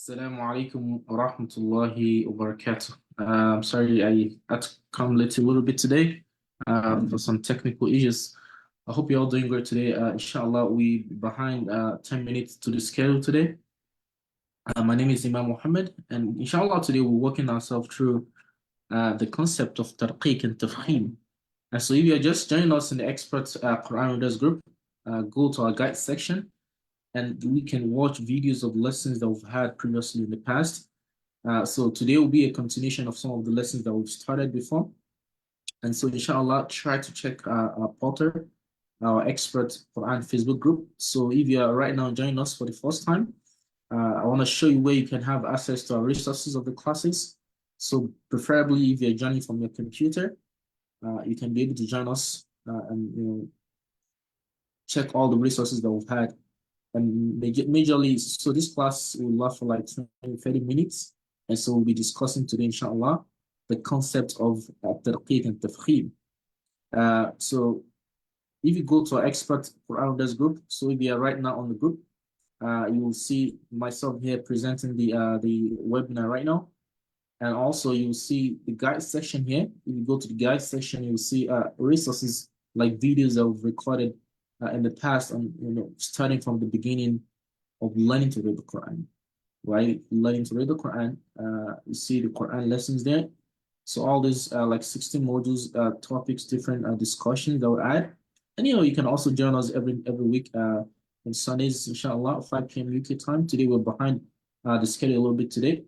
Assalamu alaikum wa rahmatullahi wa barakatuh. I'm sorry I had to come late a little bit today for some technical issues. I hope you're all doing great today. Inshallah, we behind 10 minutes to the schedule today. My name is Imam Muhammad, and inshallah today we're walking ourselves through the concept of Tarqeeq and Tafkheem. And so if you're just joining us in the expert Quran Readers group, go to our guide section and we can watch videos of lessons that we've had previously in the past. So today will be a continuation of some of the lessons that we've started before. And so inshallah, try to check our portal, our expert Quran Facebook group. So if you are right now joining us for the first time, I want to show you where you can have access to our resources of the classes. So preferably if you're joining from your computer, you can be able to join us and check all the resources that we've had. And majorly, so this class will last for like 20, 30 minutes. And so we'll be discussing today, inshallah, the concept of Tarqeeq and Tafkheem. So if you go to our expert Quran Readers group, so if you are right now on the group, you will see myself here presenting the webinar right now. And also you'll see the guide section here. If you go to the guide section, you'll see resources like videos that we've recorded in the past, and starting from the beginning of learning to read the Quran, right? Learning to read the Quran, you see the Quran lessons there. So all these like 16 modules, topics, different discussions that we add. And you can also join us every week on Sundays, inshallah, 5 p.m. UK time. Today we're behind the schedule a little bit today.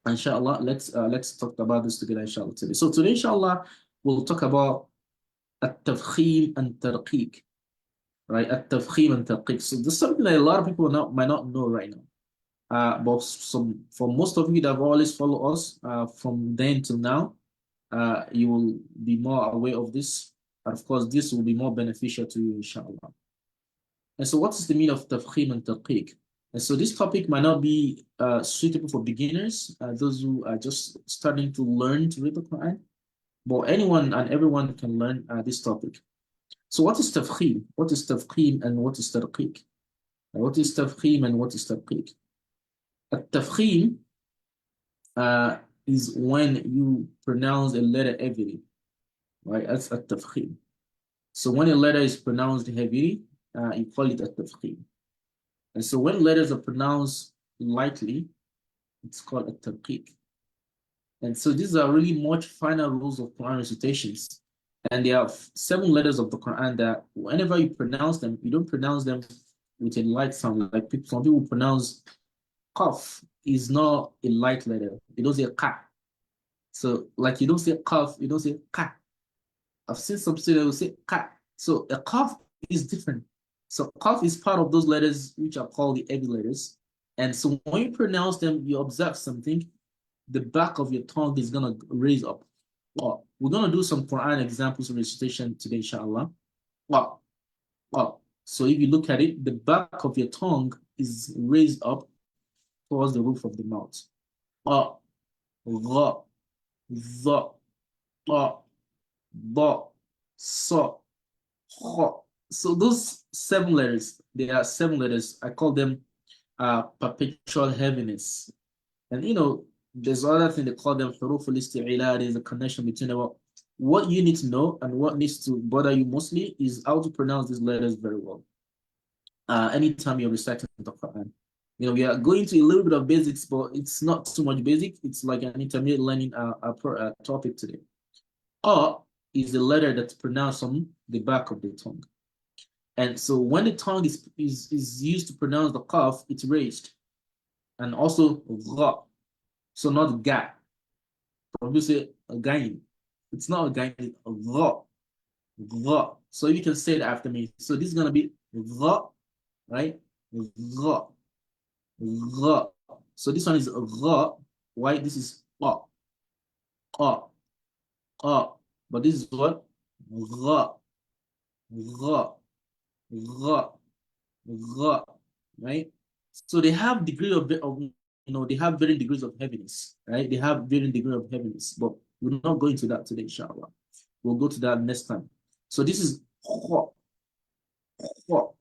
Inshallah, let's talk about this together, inshallah, today. So today, inshallah, we'll talk about Tafkheem and Tarqeeq. Right, at-Tafkheem and Tarqeeq. So this is something that a lot of people might not know right now. But for most of you that have always followed us from then to now, you will be more aware of this. And of course, this will be more beneficial to you, inshallah. And so what is the meaning of Tafkheem and Tarqeeq? And so this topic might not be suitable for beginners, those who are just starting to learn to read the Quran, but anyone and everyone can learn this topic. So what is Tafkheem? What is Tafkheem and what is Tarqeeq? What is Tafkheem and what is Tarqeeq? Tafkheem is when you pronounce a letter heavily, right? That's Tafkheem. So when a letter is pronounced heavily, you call it Tafkheem. And so when letters are pronounced lightly, it's called Tarqeeq. And so these are really much finer rules of Quran recitations. And there are 7 letters of the Quran that whenever you pronounce them, you don't pronounce them with a light sound. Like some people pronounce Qaf is not a light letter. You don't say Ka. So like you don't say Qaf, you don't say Ka. I've seen some students who say Ka. So a Qaf is different. So Qaf is part of those letters which are called the heavy letters. And so when you pronounce them, you observe something, the back of your tongue is going to raise up. Well, we're going to do some Quran examples of recitation today, inshallah. Well, so if you look at it, the back of your tongue is raised up towards the roof of the mouth. Ra, za, ta, ba, sa, ha. So those 7 letters, they are 7 letters. I call them perpetual heaviness. And there's other thing they call them huruful isti'ila. There's a connection between them. What you need to know and what needs to bother you mostly is how to pronounce these letters very well. Anytime you're reciting the Quran, we are going to a little bit of basics, but it's not too much basic. It's like an intermediate learning topic today. Is the letter that's pronounced on the back of the tongue. And so when the tongue is used to pronounce the qaf, it's raised. And also gha. So not ga. Probably say again. It's not again, it's gha. Gha. So you can say it after me. So this is gonna be gha, right? Gha. Gha. So this one is gha. Why? This is qa. Qa. Qa. But this is what? Gha. Gha. Gha. Gha. Right? So they have degree of they have varying degrees of heaviness, right? They have varying degree of heaviness, but we're not going to that today, inshallah. We'll go to that next time. So this is kha, kha.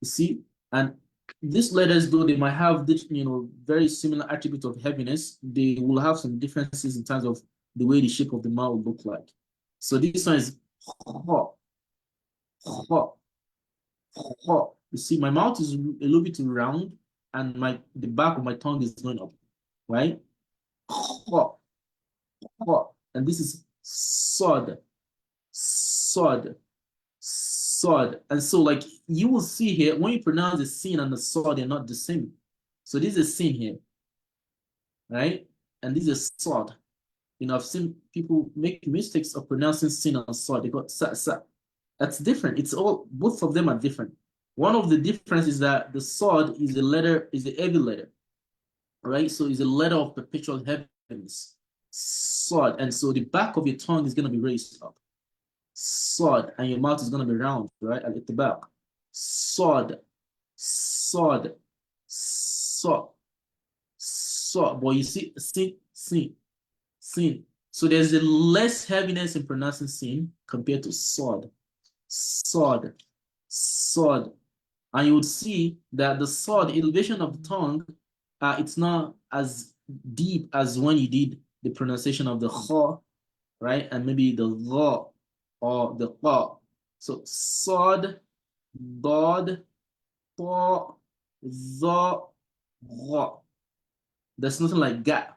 You see, and These letters, though they might have this, very similar attribute of heaviness, they will have some differences in terms of the way the shape of the mouth will look like. So this one is ho, ho, ho. You see, my mouth is a little bit round, and the back of my tongue is going up, right? Ho, ho. And this is sod, sod, sod. And so, like you will see here, when you pronounce the sin and the sod, they're not the same. So this is sin here, right? And this is sod. I've seen people make mistakes of pronouncing sin and sod. They got sa sa. That's different. It's all both of them are different. One of the difference is that the sod is a heavy letter, right? So it's a letter of perpetual heaviness. Sod. And so the back of your tongue is gonna be raised up. Sod, and your mouth is gonna be round, right? At the back. Sod, sod, sod, sod. But you see, sin, sin, sin. So there's a less heaviness in pronouncing sin compared to sod. Sod, sod. And you would see that the sod, elevation of the tongue, it's not as deep as when you did the pronunciation of the kha, right? And maybe the ra or the qa. So sod, dod, ta, za, ra. There's nothing like ga.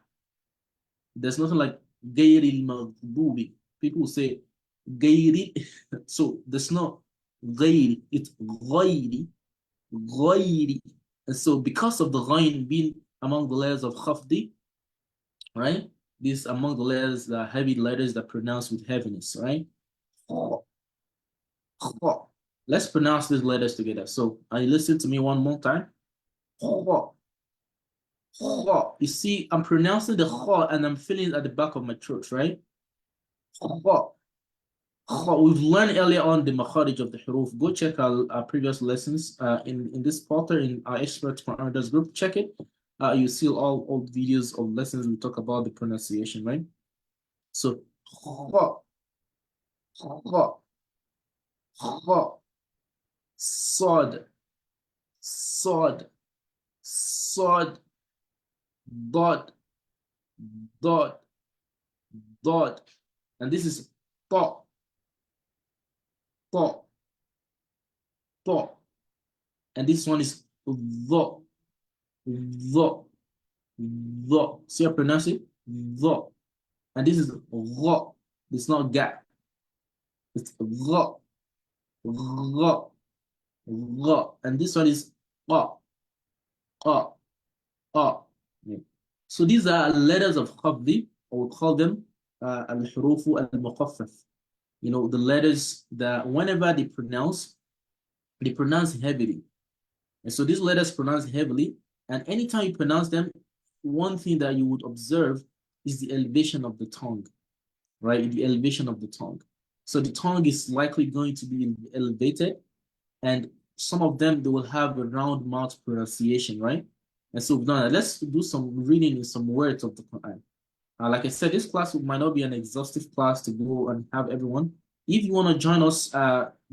There's nothing like gayril maghdubi. People say gayri. So there's no gayri. It's ghayri, ghayri. And so because of the ghayn being among the letters of khafdi, right? These among the letters, the heavy letters that pronounce with heaviness, right? Let's pronounce these letters together. So you listen to me one more time. You see, I'm pronouncing the kha and I'm feeling it at the back of my throat, right? We've learned earlier on the makharij of the huruf. Go check our previous lessons in this portal in our expert Quran Readers group. Check it. You see all old videos of lessons we talk about the pronunciation, right? So kha, kha, kha, sod, sod, sod, dot, dot, dot, and this is ta, ta, ta, and this one is the, the, the. See how I pronounce it? The, and this is the. It's not ga. It's the, the, the, and this one is ah, ah, ah. So these are letters of khafdi, or we call them al-hurufu al-muqaffaf. The letters that whenever they pronounce heavily. And so these letters pronounce heavily, and anytime you pronounce them, one thing that you would observe is the elevation of the tongue, right? The elevation of the tongue. So the tongue is likely going to be elevated, and some of them, they will have a round mouth pronunciation, right? And so now let's do some reading in some words of the Quran. Like I said, this class might not be an exhaustive class to go and have everyone. If you want to join us,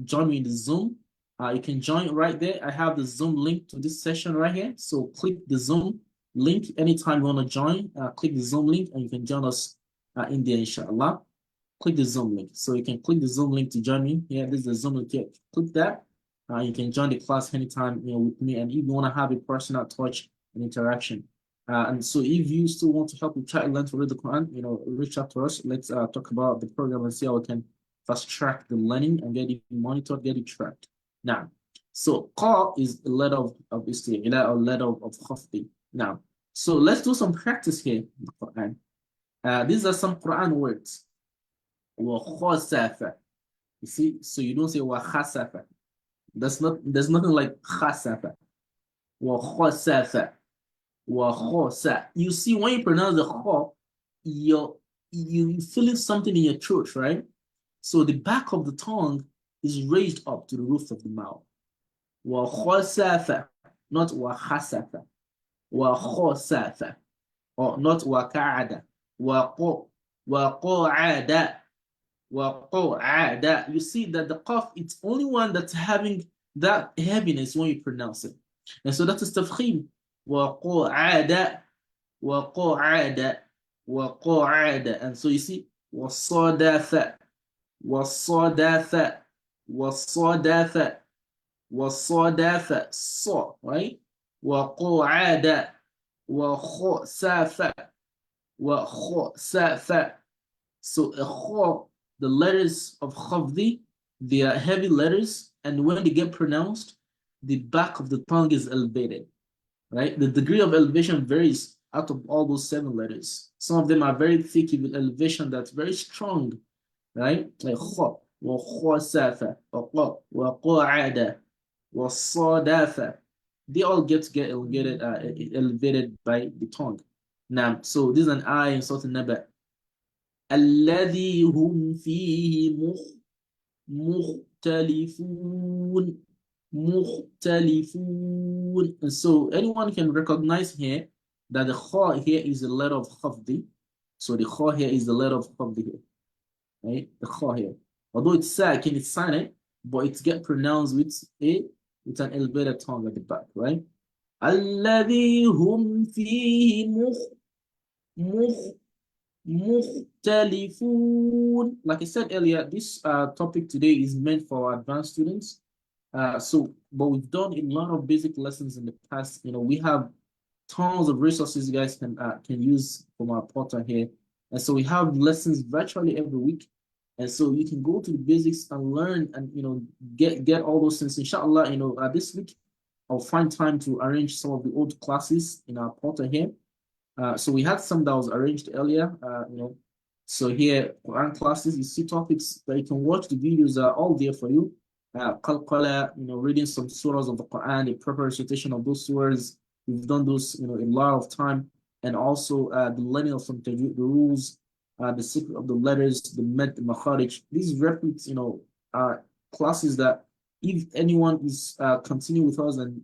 join me in the Zoom. You can join right there. I have the Zoom link to this session right here. So click the Zoom link anytime you want to join. Click the Zoom link and you can join us in there, inshallah. Click the Zoom link. So you can click the Zoom link to join me. Yeah, this is the Zoom link here. Click that. You can join the class anytime with me. And if you want to have a personal touch and interaction. And so if you still want to help your child learn to read the Quran, reach out to us. Let's talk about the program and see how we can fast track the learning and get it monitored, get it tracked. Now, so qa is a letter of isti'la, a letter of khafdi. Now, so let's do some practice here in the Quran. These are some Quran words. Wa khasafa. You see, so you don't say wa khasafa. There's nothing like khasafa. Wa khasafa. You see, when you pronounce the kha, you feeling something in your throat, right? So the back of the tongue is raised up to the roof of the mouth. Wa khasafa, not wa khasafa. Wa khasafa, or not wa ka'ada. Wa qa'ada. Wa qa'ada. You see that the qaf, it's only one that's having that heaviness when you pronounce it. And so that is tafkhim. وَقَعَدَ وَقَعَدَ وَقَعَدَ. And so you see, وَصَدَفَ وَصَدَفَ وَصَدَفَ وَصَدَفَ. So, right? وَقَعَدَ وَخَسَفَ وَخَسَفَ. So the letters of khafdi, they are heavy letters, and when they get pronounced, the back of the tongue is elevated, right? The degree of elevation varies out of all those 7 letters. Some of them are very thick with elevation that's very strong, right? Like kha, wa khasafa, wa qa, wa qa'ada, wa sadafa. They all get elevated, elevated by the tongue. Now, so this is an I in Surah An-Naba. الذي هم فيه مختلفون مختلفون. And so anyone can recognize here that the kha here is a letter of khafdi. So the kha here is the letter of khafdi here, right? The kha here. Although it's sakin, it's silent, but it gets pronounced with an elevated tongue at the back, right? الذي هم فيه مخ مختلفون. Like I said earlier, this topic today is meant for advanced students. But we've done a lot of basic lessons in the past. You know, we have tons of resources you guys can use from our portal here. And so we have lessons virtually every week. And so you can go to the basics and learn and, you know, get all those things. Inshallah, you know, this week I'll find time to arrange some of the old classes in our portal here. So we had some that was arranged earlier, you know. So here, Quran classes, you see topics that you can watch. The videos are all there for you. Qalqala, you know, reading some surahs of the Quran, a proper recitation of those surahs. We've done those, you know, a lot of time. And also the learning of some tajweed, the rules, the secret of the letters, the med, the makharij. These repeats, you know, are classes that if anyone is continuing with us and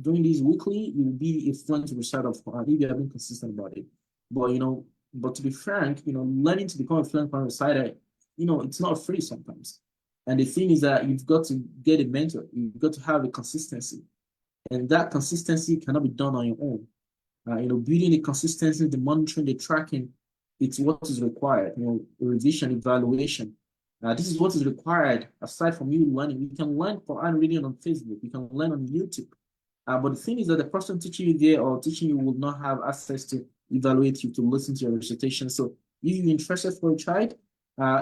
doing these weekly, you will be a fluent reciter of Quran if you have been consistent about it. But you know, but to be frank, you know, learning to become a fluent Quran reciter, you know, it's not free sometimes. And the thing is that you've got to get a mentor. You've got to have a consistency, and that consistency cannot be done on your own. You know, building the consistency, the monitoring, the tracking, it's what is required. You know, revision, evaluation. This is what is required aside from you learning. You can learn Quran reading on Facebook. You can learn on YouTube. But the thing is that the person teaching you there or teaching you will not have access to evaluate you, to listen to your recitation. So if you're interested for a child,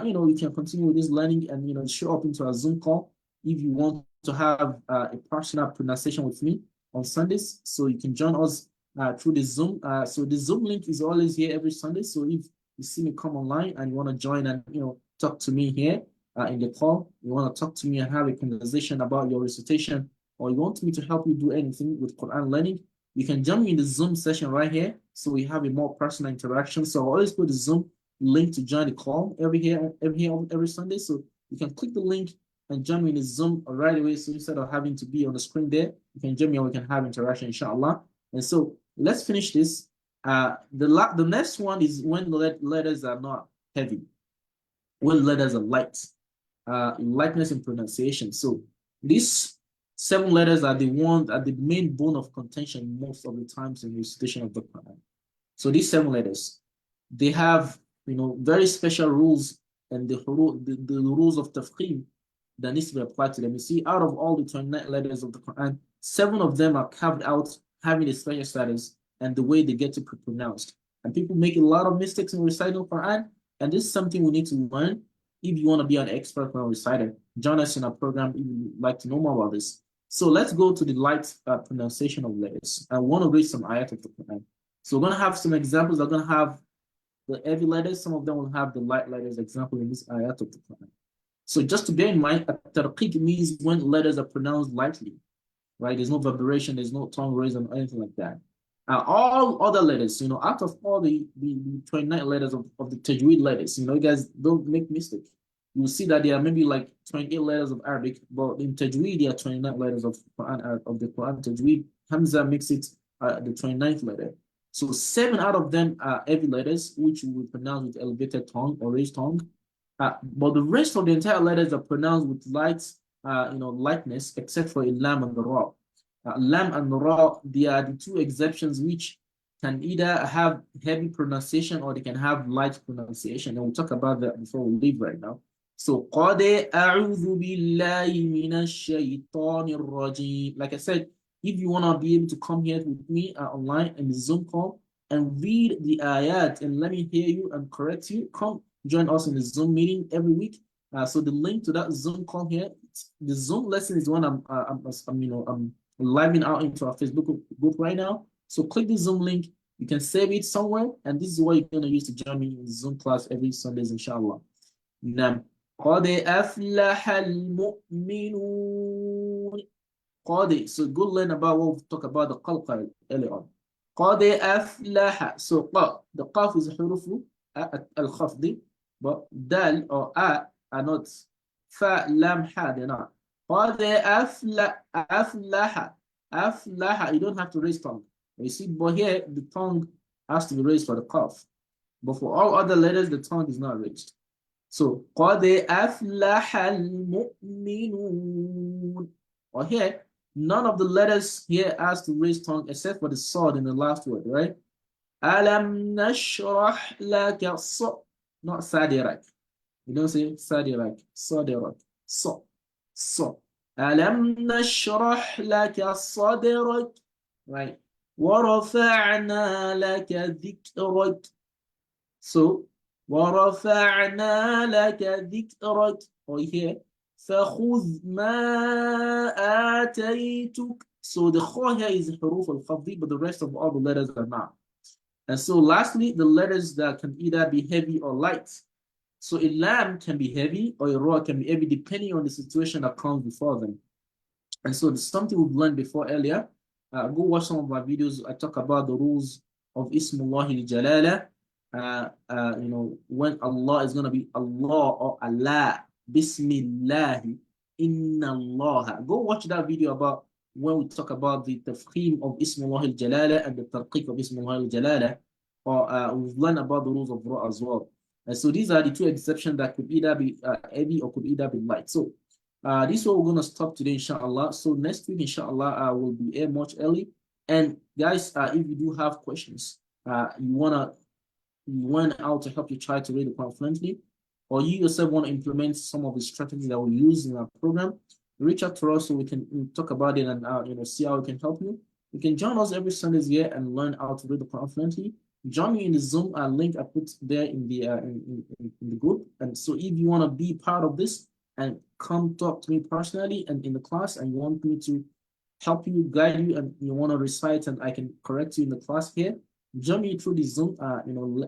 you know, you can continue with this learning and, you know, show up into a Zoom call if you want to have a personal pronunciation with me on Sundays. So you can join us through the Zoom. So the Zoom link is always here every Sunday. So if you see me come online and you want to join and, you know, talk to me here in the call, you want to talk to me and have a conversation about your recitation, or you want me to help you do anything with Quran learning, you can join me in the Zoom session right here. So we have a more personal interaction. So I always put the Zoom link to join the call every Sunday. So you can click the link and join me in the Zoom right away. So instead of having to be on the screen there, you can join me and we can have interaction, inshallah. And so let's finish this. The next one is when letters are not heavy, when letters are light, lightness in pronunciation. So these 7 letters are the main bone of contention most of the times in recitation of the Quran. So these 7 letters, they have, you know, very special rules and the rules of tafkheem that needs to be applied to them. You see, out of all the 29 letters of the Quran, 7 of them are carved out having a special status and the way they get to be pronounced. And people make a lot of mistakes in reciting the Quran, and this is something we need to learn if you want to be an expert Quran reciter. Join us in our program if you'd like to know more about this. So let's go to the light pronunciation of letters. I want to read some ayat of the Quran. So we're going to have some examples. They're going to have the heavy letters. Some of them will have the light letters, example in this ayat of the Quran. So just to bear in mind, tarqeeq means when letters are pronounced lightly, right? There's no vibration, there's no tongue raise or anything like that. All other letters, you know, out of all the 29 letters of the Tajweed letters, you know, you guys don't make mistake. You will see that there are maybe like 28 letters of Arabic, but in Tajweed, there are 29 letters of the Quran Tajweed. Hamza makes it the 29th letter. So 7 out of them are heavy letters, which we pronounce with elevated tongue or raised tongue. But the rest of the entire letters are pronounced with light, you know, lightness, except for a lam and the ra. Lam and Ra, they are the two exceptions which can either have heavy pronunciation or they can have light pronunciation. And we'll talk about that before we leave right now. So, قَدْ أَعُوذُ بِاللَّهِ مِنَ الشَّيْطَانِ الرَّجِيمِ. Like I said, if you want to be able to come here with me online in the Zoom call and read the ayat and let me hear you and correct you, come join us in the Zoom meeting every week. So the link to that Zoom call here, the Zoom lesson is one I'm living out into our Facebook group right now. So click the Zoom link. You can save it somewhere, and this is what you're going to use to join me in the Zoom class every Sundays, inshallah. Now, قَدْ أَفْلَحَ الْمُؤْمِنُونَ. قَدْ. So go learn about what we talked about the qalqa earlier on. قَدْ أَفْلَحَ. So the qaf is حروف al-khafdi, but dal or a are not. Fa, lam, ha, they're not. قَدْ أَفْلَحَ. أَفْلَحَ. You don't have to raise tongue. You see, but here the tongue has to be raised for the qaf. But for all other letters, the tongue is not raised. So, قَدْ أَفْلَحَ الْمُؤْمِنُونَ. Or here, none of the letters here has to raise tongue except for the sod in the last word, right? أَلَمْ نَشْرَحْ لَكَ صَ. Not صَدْرَكَ. You don't say صَدْرَكَ. صَدْرَكَ. صَ. ص. أَلَمْ نَشْرَحْ لَكَ صَدْرَكَ. Right. وَرَفَعْنَا لَكَ ذِكْرَكَ. So, وَرَفَعْنَا لَكَ ذِكْرَكَ. Or here, فَخُذْ مَا آتَيْتُكَ. So the kha here is huruf al-khafdi, but the rest of all the letters are not. And so lastly, the letters that can either be heavy or light. So a lam can be heavy or a ra can be heavy depending on the situation that comes before them. And so it's something we've learned before earlier. Go watch some of my videos. I talk about the rules of Ismullah al-Jalala. When Allah is going to be Allah or Allah, Bismillah, Inna Allah. Go watch that video about when we talk about the Tafkheem of Ismullah al-Jalala and the Tarqeeq of Ismullah al-Jalala. Or we've learned about the rules of Ra as well. And so these are the two exceptions that could either be heavy or could either be light. So this is what we're going to stop today, inshallah. So next week, inshallah, will be here much early. And guys, if you do have questions, you want how to help you try to read the Quran fluently, or you yourself want to implement some of the strategies that we use in our program, reach out to us so we can talk about it and see how we can help you. You can join us every Sundays here and learn how to read the Quran fluently. Join me in the Zoom link I put there in the group. And so if you want to be part of this and come talk to me personally and in the class, and you want me to help you, guide you, and you want to recite and I can correct you in the class here, join me through the Zoom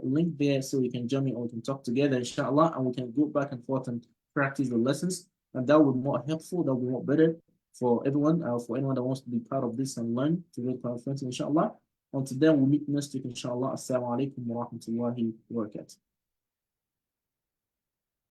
link there so we can join me or we can talk together, inshallah, and we can go back and forth and practice the lessons. And that would be more helpful, that would be more better for everyone, for anyone that wants to be part of this and learn to read Quran fluently, inshallah. Until then, we'll meet next week, inshallah. Assalamu alaikum wa rahmatullahi wa barakatuh.